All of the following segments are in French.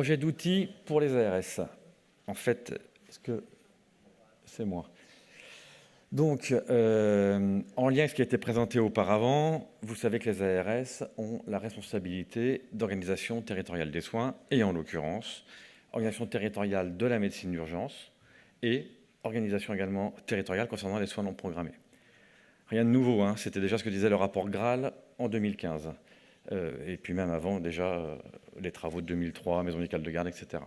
projet d'outils pour les ARS. En fait, est-ce que c'est moi? Donc, en lien avec ce qui a été présenté auparavant, vous savez que les ARS ont la responsabilité d'organisation territoriale des soins, et en l'occurrence, organisation territoriale de la médecine d'urgence et organisation également territoriale concernant les soins non programmés. Rien de nouveau, hein, c'était déjà ce que disait le rapport Graal en 2015. Et puis même avant, déjà, les travaux de 2003, Maison médicale de garde, etc.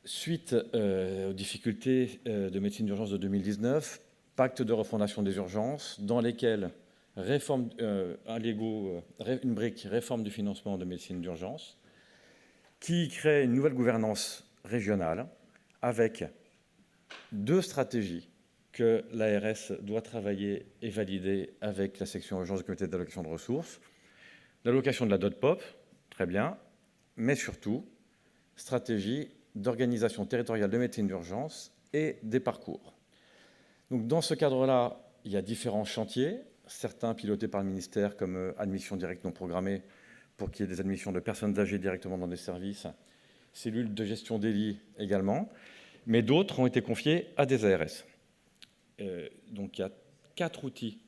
Suite aux difficultés de médecine d'urgence de 2019, pacte de refondation des urgences, dans lesquels réforme, une brique réforme du financement de médecine d'urgence, qui crée une nouvelle gouvernance régionale avec 2 stratégies que l'ARS doit travailler et valider avec la section urgence du comité d'allocation de ressources. L'allocation de la DOT-POP, très bien, mais surtout, stratégie d'organisation territoriale de médecine d'urgence et des parcours. Donc, dans ce cadre-là, il y a différents chantiers, certains pilotés par le ministère comme admission directe non programmée pour qu'il y ait des admissions de personnes âgées directement dans des services, cellules de gestion des lits également, mais d'autres ont été confiés à des ARS. Donc il y a 4 outils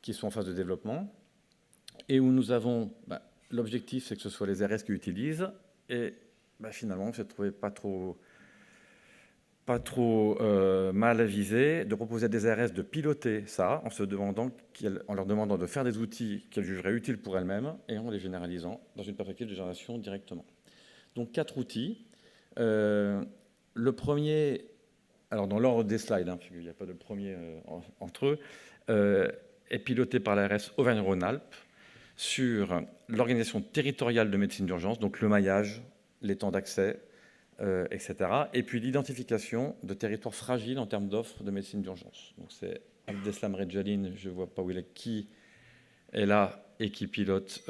qui sont en phase de développement et où nous avons, l'objectif c'est que ce soit les ARS qui utilisent et finalement on s'est trouvé pas trop mal avisé de proposer à des ARS de piloter ça en leur demandant de faire des outils qu'elles jugeraient utiles pour elles-mêmes et en les généralisant dans une perspective de génération directement. Donc 4 outils. Le premier, alors dans l'ordre des slides, parce qu'il n'y a pas de premier entre eux, est piloté par l'ARS Auvergne-Rhône-Alpes sur l'organisation territoriale de médecine d'urgence, donc le maillage, les temps d'accès, etc. Et puis l'identification de territoires fragiles en termes d'offres de médecine d'urgence. Donc c'est Abdeslam Redjalin, je ne vois pas où il est, qui est là et qui pilote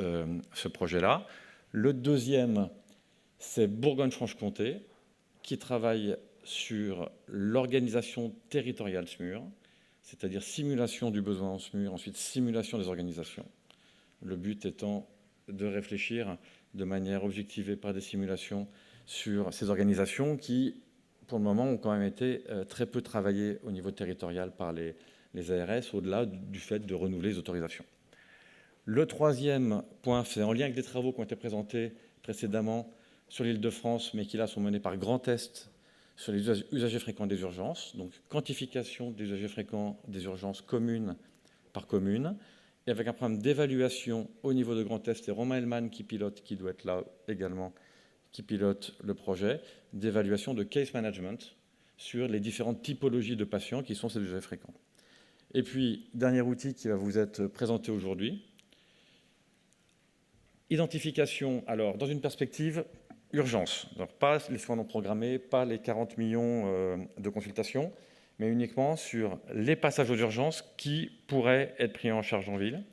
ce projet-là. Le deuxième, c'est Bourgogne-Franche-Comté, qui travaille sur l'organisation territoriale SMUR, c'est-à-dire simulation du besoin en SMUR, ensuite simulation des organisations. Le but étant de réfléchir de manière objectivée par des simulations sur ces organisations qui, pour le moment, ont quand même été très peu travaillées au niveau territorial par les ARS, au-delà du fait de renouveler les autorisations. Le troisième point, c'est en lien avec des travaux qui ont été présentés précédemment sur l'Île-de-France, mais qui là sont menés par Grand Est sur les usagers fréquents des urgences, donc quantification des usagers fréquents des urgences commune par commune, et avec un programme d'évaluation au niveau de Grand Est, et Romain Hellman qui pilote, qui doit être là également, qui pilote le projet, d'évaluation de case management sur les différentes typologies de patients qui sont ces usagers fréquents. Et puis, dernier outil qui va vous être présenté aujourd'hui, identification, alors dans une perspective urgence, donc pas les soins non programmés, pas les 40 millions de consultations, mais uniquement sur les passages aux urgences qui pourraient être pris en charge en ville,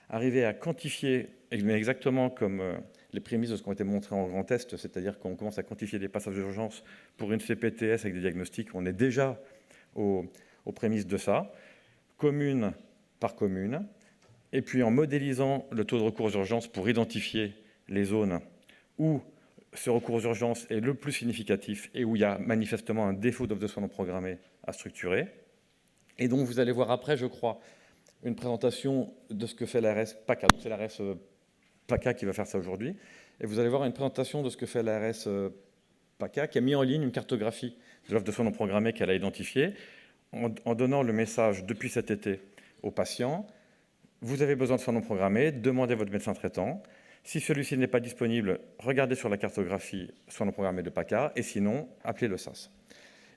arriver à quantifier exactement comme les prémices de ce qui ont été montrées en Grand Est, c'est-à-dire qu'on commence à quantifier des passages d'urgence pour une CPTS avec des diagnostics, on est déjà aux prémices de ça, commune par commune, et puis en modélisant le taux de recours aux urgences pour identifier les zones où ce recours aux urgences est le plus significatif et où il y a manifestement un défaut d'offre de soins non programmés à structurer. Et donc vous allez voir après, je crois, une présentation de ce que fait l'ARS PACA. C'est l'ARS PACA qui va faire ça aujourd'hui. Et vous allez voir une présentation de ce que fait l'ARS PACA, qui a mis en ligne une cartographie de l'offre de soins non programmés qu'elle a identifiée, en donnant le message depuis cet été aux patients: vous avez besoin de soins non programmés, demandez à votre médecin traitant. Si celui-ci n'est pas disponible, regardez sur la cartographie soins non programmés de PACA, et sinon, appelez le SAS.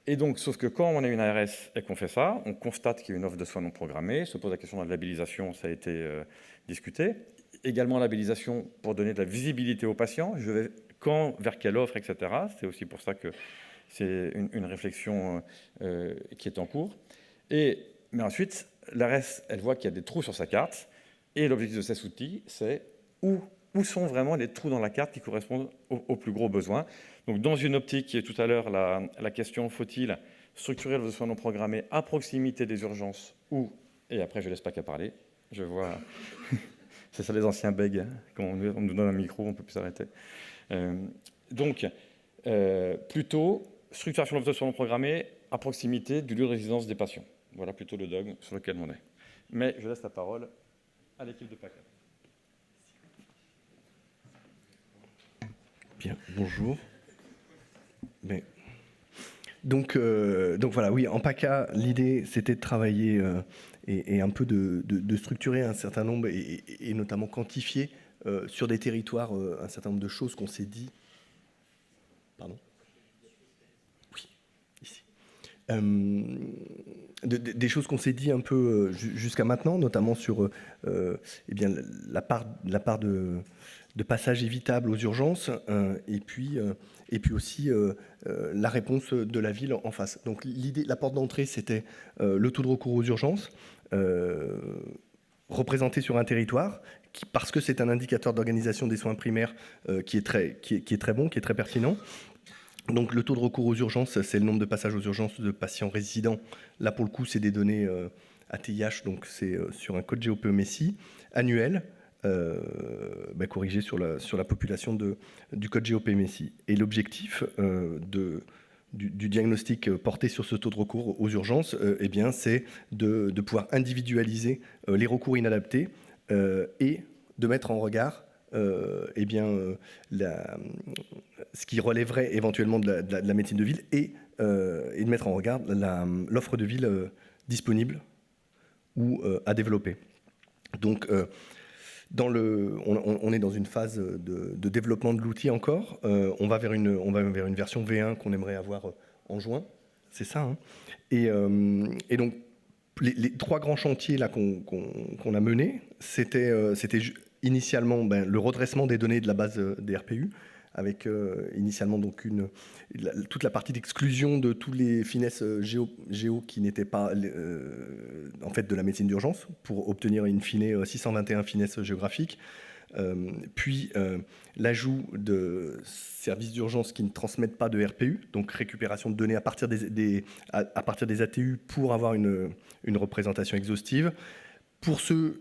Et donc, sauf que quand on a une ARS et qu'on fait ça, on constate qu'il y a une offre de soins non programmés, se pose la question de la labellisation, ça a été discuté. Également labellisation pour donner de la visibilité aux patients, je vais quand, vers quelle offre, etc. C'est aussi pour ça que c'est une réflexion qui est en cours. Mais ensuite, l'ARS, elle voit qu'il y a des trous sur sa carte, et l'objectif de cet outil, c'est où sont vraiment les trous dans la carte qui correspondent aux plus gros besoins. Donc, dans une optique qui est tout à l'heure la question, faut-il structurer le soin non programmé à proximité des urgences ou, et après je laisse pas qu'à parler, je vois, c'est ça les anciens bègues, quand on nous donne un micro, on ne peut plus s'arrêter. Donc, plutôt structuration de l'offre de soins non programmés à proximité du lieu de résidence des patients. Voilà plutôt le dogme sur lequel on est. Mais je laisse la parole à l'équipe de PACA. Bien, bonjour. Mais... Donc voilà, oui, en PACA, l'idée, c'était de travailler et un peu de structurer un certain nombre et notamment quantifier sur des territoires un certain nombre de choses qu'on s'est dit. Pardon ? Oui, ici. Des choses qu'on s'est dit un peu jusqu'à maintenant, notamment sur eh bien, la part de passage évitable aux urgences et puis aussi la réponse de la ville en face. Donc l'idée, la porte d'entrée, c'était le taux de recours aux urgences représenté sur un territoire, parce que c'est un indicateur d'organisation des soins primaires qui est très bon, qui est très pertinent. Donc le taux de recours aux urgences, c'est le nombre de passages aux urgences de patients résidents. Là, pour le coup, c'est des données ATIH, donc c'est sur un code GOPMSI annuel, corrigé sur la population du code GOPMSI. Et l'objectif du diagnostic porté sur ce taux de recours aux urgences, c'est de pouvoir individualiser les recours inadaptés et de mettre en regard ce qui relèverait éventuellement de la médecine de ville et de mettre en regard l'offre de ville disponible ou à développer. Donc, on est dans une phase de développement de l'outil encore. On va vers une version V1 qu'on aimerait avoir en juin. C'est ça. Hein. Et donc, les trois grands chantiers là qu'on a menés, c'était initialement le redressement des données de la base des RPU, avec initialement donc toute la partie d'exclusion de tous les finesses géo qui n'étaient pas en fait de la médecine d'urgence, pour obtenir in fine 621 finesses géographiques. Puis l'ajout de services d'urgence qui ne transmettent pas de RPU, donc récupération de données à partir des ATU pour avoir une représentation exhaustive. Pour ceux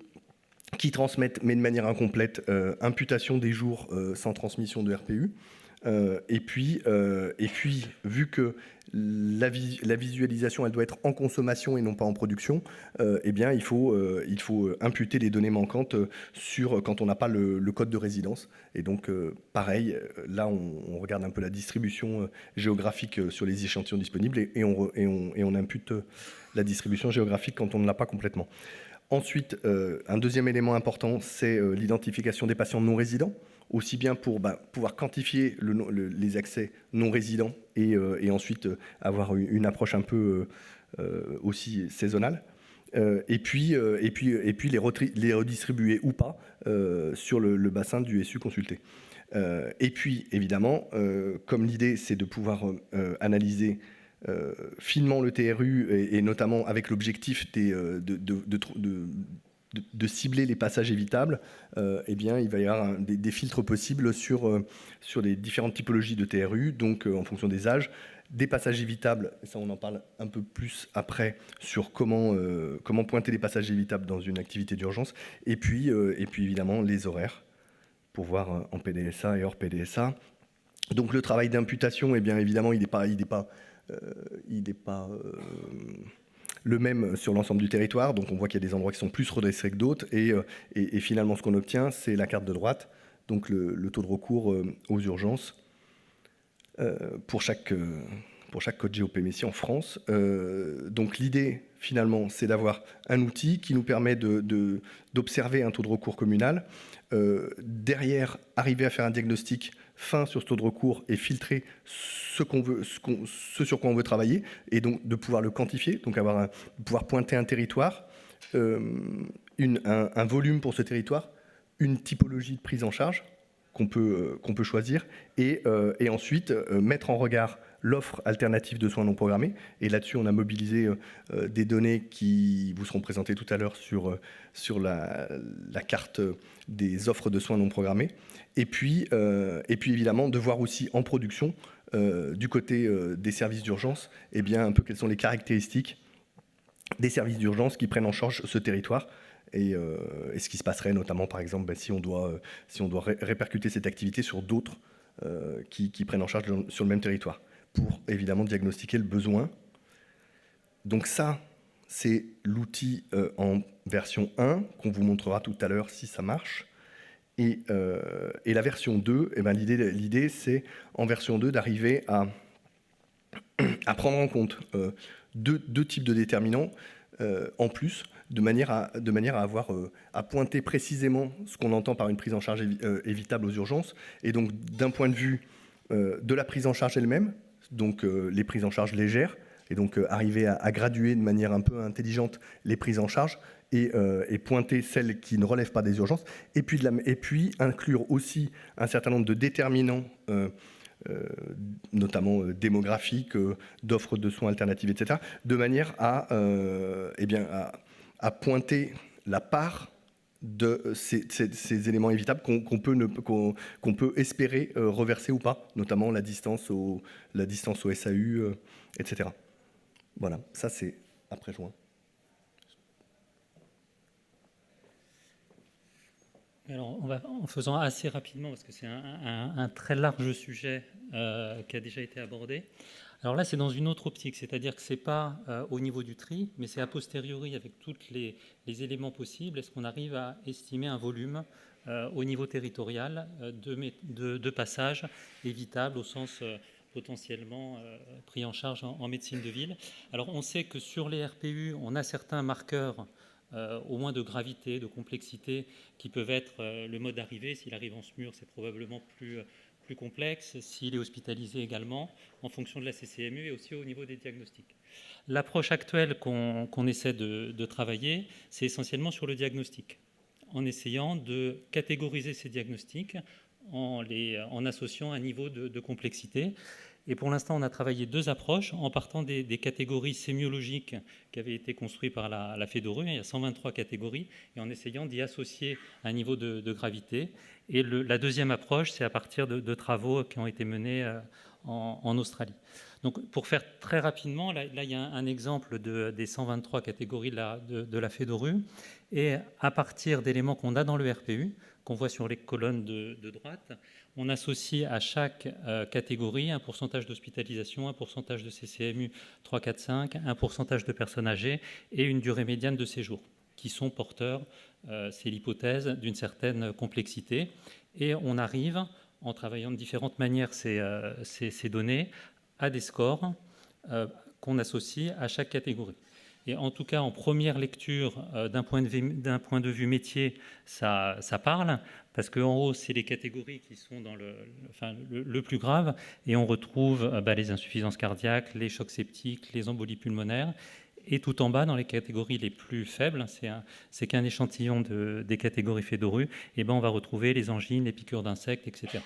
qui transmettent, mais de manière incomplète, imputation des jours sans transmission de RPU. Et puis, vu que la visualisation, elle doit être en consommation et non pas en production, il faut imputer les données manquantes quand on n'a pas le code de résidence. Et donc, pareil, là, on regarde un peu la distribution géographique sur les échantillons disponibles et on impute la distribution géographique quand on ne l'a pas complètement. Ensuite, un deuxième élément important, c'est l'identification des patients non résidents, aussi bien pour pouvoir quantifier les accès non résidents et ensuite avoir une approche un peu aussi saisonnale. Et puis les redistribuer ou pas sur le bassin du SU consulté. Et puis, évidemment, comme l'idée, c'est de pouvoir analyser finement le TRU et notamment avec l'objectif de cibler les passages évitables, il va y avoir des filtres possibles sur les différentes typologies de TRU, donc en fonction des âges, des passages évitables, et ça on en parle un peu plus après, sur comment pointer les passages évitables dans une activité d'urgence, et puis évidemment les horaires, pour voir en PDSA et hors PDSA. Donc le travail d'imputation, évidemment, il n'est pas le même sur l'ensemble du territoire. Donc on voit qu'il y a des endroits qui sont plus redressés que d'autres. Et finalement, ce qu'on obtient, c'est la carte de droite, donc le taux de recours aux urgences pour chaque code GOPMSI en France. Donc l'idée, finalement, c'est d'avoir un outil qui nous permet d'observer un taux de recours communal. Derrière, arriver à faire un diagnostic fin sur ce taux de recours et filtrer ce sur quoi on veut travailler, et donc de pouvoir le quantifier, donc pouvoir pointer un territoire, un volume pour ce territoire, une typologie de prise en charge qu'on peut choisir, et ensuite mettre en regard l'offre alternative de soins non programmés. Et là-dessus, on a mobilisé des données qui vous seront présentées tout à l'heure sur la carte des offres de soins non programmés. Et puis évidemment, de voir aussi en production, du côté des services d'urgence, un peu quelles sont les caractéristiques des services d'urgence qui prennent en charge ce territoire. Et ce qui se passerait notamment, par exemple, si on doit répercuter cette activité sur d'autres qui prennent en charge sur le même territoire, pour évidemment diagnostiquer le besoin. Donc ça, c'est l'outil en version 1 qu'on vous montrera tout à l'heure si ça marche. Et la version 2, eh ben, l'idée c'est en version 2 d'arriver à prendre en compte deux types de déterminants en plus, de manière à avoir à pointer précisément ce qu'on entend par une prise en charge évitable aux urgences. Et donc d'un point de vue de la prise en charge elle-même, donc les prises en charge légères, et donc arriver à graduer de manière un peu intelligente les prises en charge et pointer celles qui ne relèvent pas des urgences, et puis inclure aussi un certain nombre de déterminants notamment démographiques, d'offres de soins alternatives, etc., de manière à pointer la part de ces éléments évitables qu'on peut espérer reverser ou pas, notamment la distance au SAU, etc. Voilà, ça c'est après juin. Alors, en faisant assez rapidement, parce que c'est un très large sujet qui a déjà été abordé. Alors là, c'est dans une autre optique, c'est-à-dire que ce n'est pas au niveau du tri, mais c'est a posteriori, avec tous les éléments possibles, est-ce qu'on arrive à estimer un volume au niveau territorial de passages évitables au sens potentiellement pris en charge en médecine de ville. Alors on sait que sur les RPU, on a certains marqueurs au moins de gravité, de complexité, qui peuvent être le mode d'arrivée. S'il arrive en SMUR, c'est probablement plus complexe. S'il est hospitalisé également, en fonction de la CCMU et aussi au niveau des diagnostics. L'approche actuelle qu'on essaie de travailler, c'est essentiellement sur le diagnostic, en essayant de catégoriser ces diagnostics en associant un niveau de complexité. Et pour l'instant, on a travaillé deux approches, en partant des catégories sémiologiques qui avaient été construites par la FEDORU. Il y a 123 catégories, et en essayant d'y associer un niveau de gravité. Et la deuxième approche, c'est à partir de travaux qui ont été menés en Australie. Donc, pour faire très rapidement, là il y a un exemple des 123 catégories de la FEDORU. Et à partir d'éléments qu'on a dans le RPU, qu'on voit sur les colonnes de droite, on associe à chaque catégorie un pourcentage d'hospitalisation, un pourcentage de CCMU 3, 4, 5, un pourcentage de personnes âgées et une durée médiane de séjour, qui sont porteurs, c'est l'hypothèse, d'une certaine complexité. Et on arrive, en travaillant de différentes manières ces données, à des scores qu'on associe à chaque catégorie. Et en tout cas, en première lecture, d'un point de vue métier, ça parle, parce qu'en haut, c'est les catégories qui sont dans le plus grave, et on retrouve les insuffisances cardiaques, les chocs septiques, les embolies pulmonaires, et tout en bas, dans les catégories les plus faibles, c'est qu'un échantillon des catégories FEDORU, et on va retrouver les angines, les piqûres d'insectes, etc.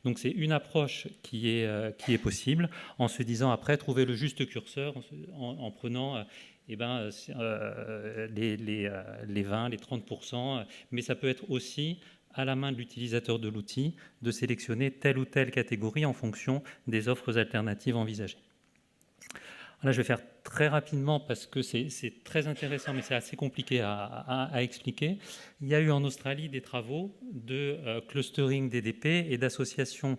Donc c'est une approche qui est possible, en se disant après, trouver le juste curseur, en prenant les 20, les 30%, mais ça peut être aussi à la main de l'utilisateur de l'outil de sélectionner telle ou telle catégorie en fonction des offres alternatives envisagées. Là, je vais faire très rapidement parce que c'est très intéressant, mais c'est assez compliqué à expliquer. Il y a eu en Australie des travaux de clustering DDP et d'association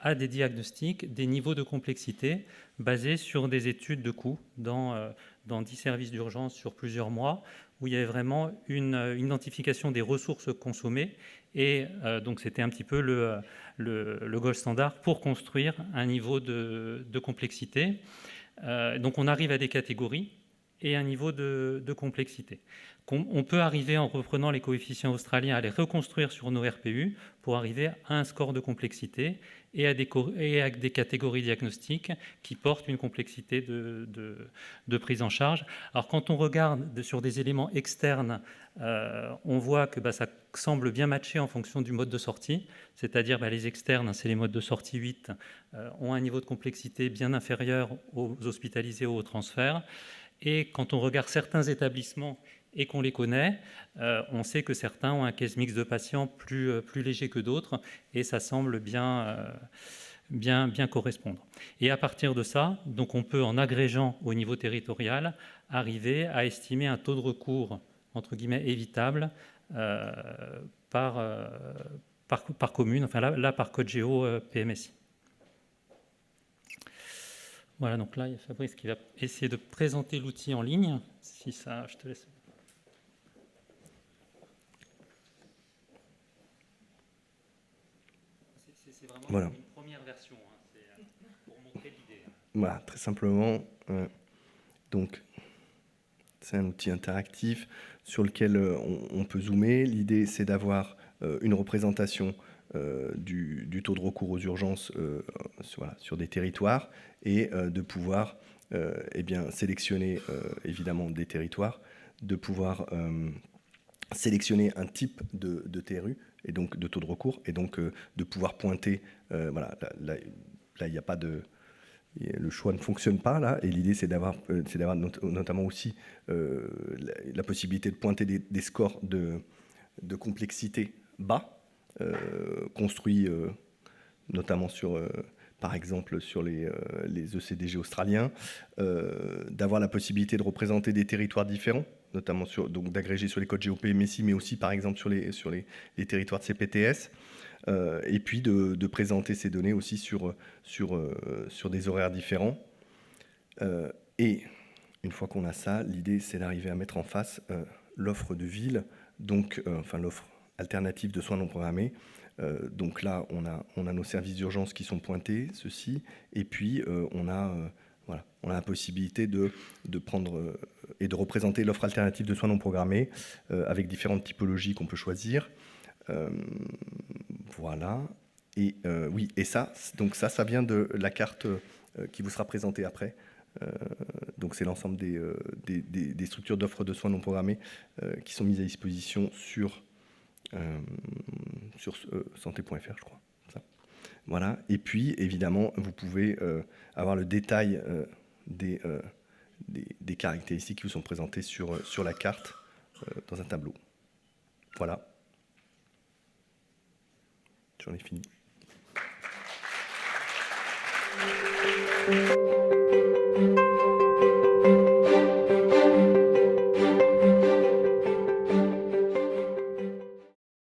à des diagnostics des niveaux de complexité basés sur des études de coûts dans 10 services d'urgence sur plusieurs mois, où il y avait vraiment une identification des ressources consommées. Et donc, c'était un petit peu le gold standard pour construire un niveau de complexité. Donc, on arrive à des catégories et un niveau de complexité. On peut arriver, en reprenant les coefficients australiens, à les reconstruire sur nos RPU pour arriver à un score de complexité et à des catégories diagnostiques qui portent une complexité de prise en charge. Alors, quand on regarde sur des éléments externes, on voit que ça semble bien matcher en fonction du mode de sortie, c'est-à-dire les externes, c'est les modes de sortie 8, ont un niveau de complexité bien inférieur aux hospitalisés ou aux transferts. Et quand on regarde certains établissements et qu'on les connaît, on sait que certains ont un case mix de patients plus léger que d'autres, et ça semble bien correspondre. Et à partir de ça, donc on peut, en agrégeant au niveau territorial, arriver à estimer un taux de recours, entre guillemets, évitable par par commune, enfin là par code géo PMSI. Voilà, donc là, il y a Fabrice qui va essayer de présenter l'outil en ligne. Si ça, je te laisse. C'est vraiment voilà. une première version, hein. C'est pour montrer l'idée. Voilà, très simplement. Donc, c'est un outil interactif sur lequel on peut zoomer. L'idée, c'est d'avoir une représentation du taux de recours aux urgences sur des territoires et de pouvoir sélectionner évidemment des territoires, de pouvoir sélectionner un type de TRU et donc de taux de recours et donc de pouvoir pointer. Là, il n'y a pas de... Le choix ne fonctionne pas là, et l'idée c'est d'avoir notamment aussi la possibilité de pointer des scores de complexité bas, construits notamment par exemple sur les ECDG australiens, d'avoir la possibilité de représenter des territoires différents, notamment donc d'agréger sur les codes GeoPMSI, mais aussi par exemple sur les territoires de CPTS. Et puis de présenter ces données aussi sur des horaires différents. Et une fois qu'on a ça, l'idée, c'est d'arriver à mettre en face l'offre de ville, donc l'offre alternative de soins non programmés. Donc là, on a nos services d'urgence qui sont pointés, ceux-ci, et puis on a la possibilité de prendre et de représenter l'offre alternative de soins non programmés avec différentes typologies qu'on peut choisir. Voilà. Et oui, et ça vient de la carte qui vous sera présentée après. Donc c'est l'ensemble des structures d'offres de soins non programmés qui sont mises à disposition sur santé.fr, je crois. Ça. Voilà. Et puis évidemment, vous pouvez avoir le détail des caractéristiques qui vous sont présentées sur la carte dans un tableau. Voilà. J'en ai fini.